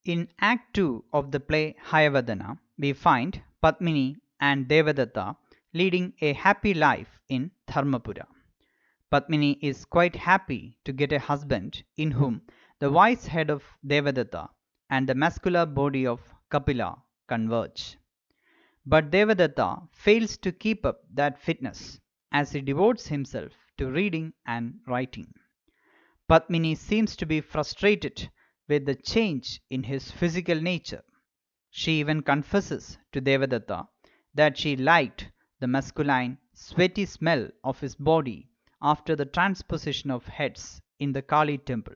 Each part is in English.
In Act 2 of the play Hayavadana, we find Padmini and Devadatta leading a happy life in Dharmapura. Padmini is quite happy to get a husband in whom the wise head of Devadatta and the muscular body of Kapila converge. But Devadatta fails to keep up that fitness as he devotes himself to reading and writing. Padmini seems to be frustrated with the change in his physical nature. She even confesses to Devadatta that she liked the masculine, sweaty smell of his body after the transposition of heads in the Kali temple.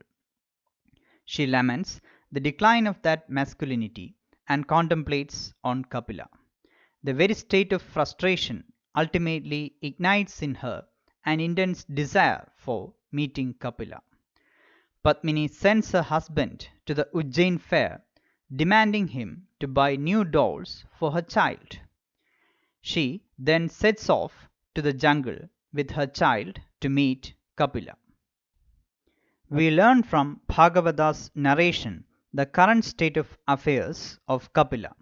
She laments the decline of that masculinity and contemplates on Kapila. The very state of frustration ultimately ignites in her an intense desire for meeting Kapila. Padmini sends her husband to the Ujjain fair, demanding him to buy new dolls for her child. She then sets off to the jungle with her child to meet Kapila. We learn from Bhagavata's narration the current state of affairs of Kapila.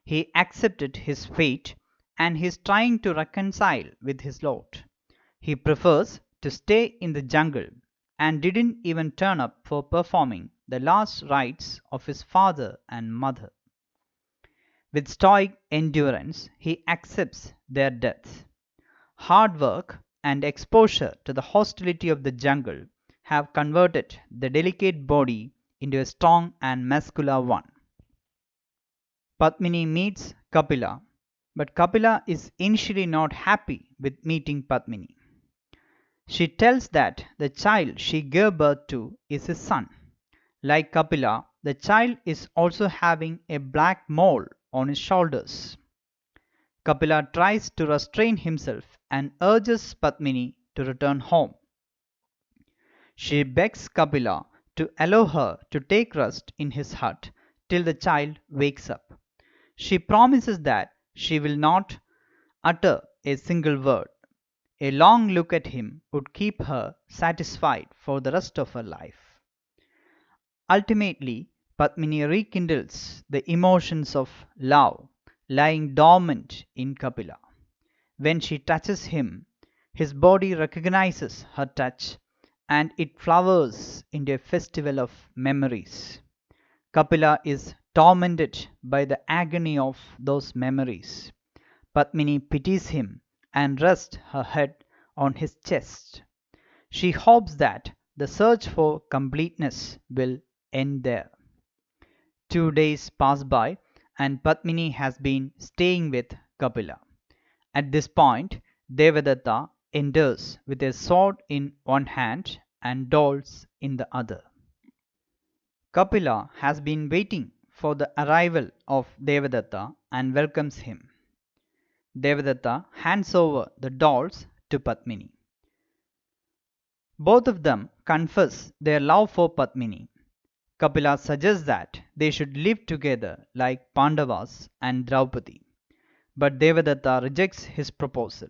He accepted his fate and is trying to reconcile with his lot. He prefers to stay in the jungle and didn't even turn up for performing the last rites of his father and mother. With stoic endurance, he accepts their death. Hard work and exposure to the hostility of the jungle have converted the delicate body into a strong and muscular one. Padmini meets Kapila, but Kapila is initially not happy with meeting Padmini. She tells that the child she gave birth to is his son. Like Kapila, the child is also having a black mole on his shoulders. Kapila tries to restrain himself and urges Padmini to return home. She begs Kapila to allow her to take rest in his hut till the child wakes up. She promises that she will not utter a single word. A long look at him would keep her satisfied for the rest of her life. Ultimately, Padmini rekindles the emotions of love lying dormant in Kapila. When she touches him, his body recognizes her touch and it flowers into a festival of memories. Kapila is tormented by the agony of those memories. Padmini pities him and rests her head on his chest. She hopes that the search for completeness will end there. 2 days pass by and Padmini has been staying with Kapila. At this point, Devadatta enters with a sword in one hand and dolls in the other. Kapila has been waiting for the arrival of Devadatta and welcomes him. Devadatta hands over the dolls to Padmini. Both of them confess their love for Padmini. Kapila suggests that they should live together like Pandavas and Draupadi, but Devadatta rejects his proposal.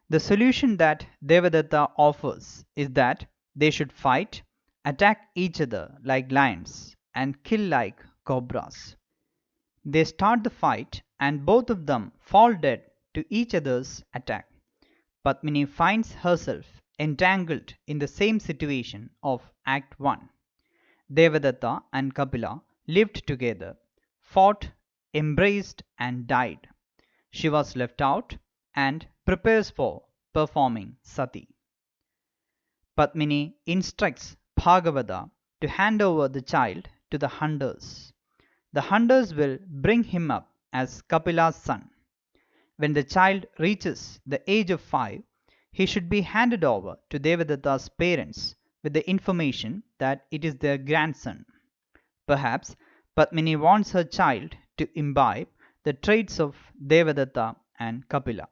The solution that Devadatta offers is that they should fight, attack each other like lions, and kill like cobras. They start the fight and both of them fall dead to each other's attack. Padmini finds herself entangled in the same situation of Act 1. Devadatta and Kapila lived together, fought, embraced, and died. She was left out and prepares for performing sati. Padmini instructs Bhagavata to hand over the child to the hunters. The hunters will bring him up as Kapila's son. When the child reaches the age of 5, he should be handed over to Devadatta's parents with the information that it is their grandson. Perhaps Padmini wants her child to imbibe the traits of Devadatta and Kapila.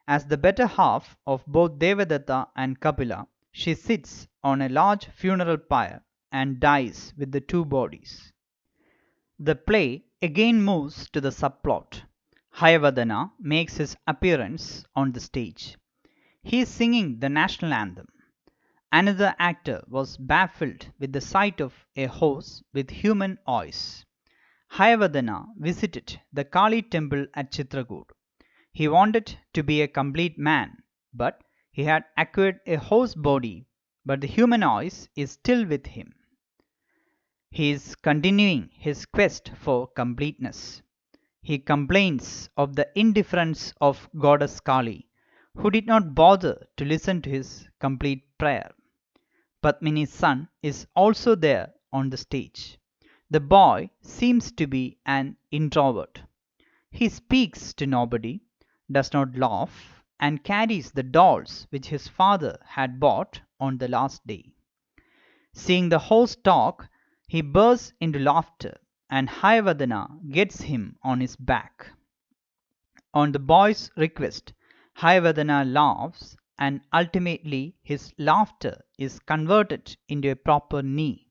As the better half of both Devadatta and Kapila, she sits on a large funeral pyre and dies with the two bodies. The play again moves to the subplot. Hayavadana makes his appearance on the stage. He is singing the national anthem. Another actor was baffled with the sight of a horse with human eyes. Hayavadana visited the Kali temple at Chitrakoot. He wanted to be a complete man, but he had acquired a horse body, but the human eyes is still with him. He is continuing his quest for completeness. He complains of the indifference of Goddess Kali, who did not bother to listen to his complete prayer. Padmini's son is also there on the stage. The boy seems to be an introvert. He speaks to nobody, does not laugh, and carries the dolls which his father had bought on the last day. Seeing the host talk, he bursts into laughter, and Hayavadana gets him on his back. On the boy's request, Hayavadana laughs, and ultimately his laughter is converted into a proper knee.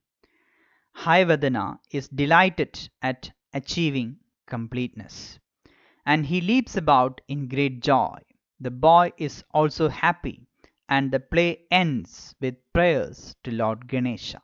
Hayavadana is delighted at achieving completeness, and he leaps about in great joy. The boy is also happy, and the play ends with prayers to Lord Ganesha.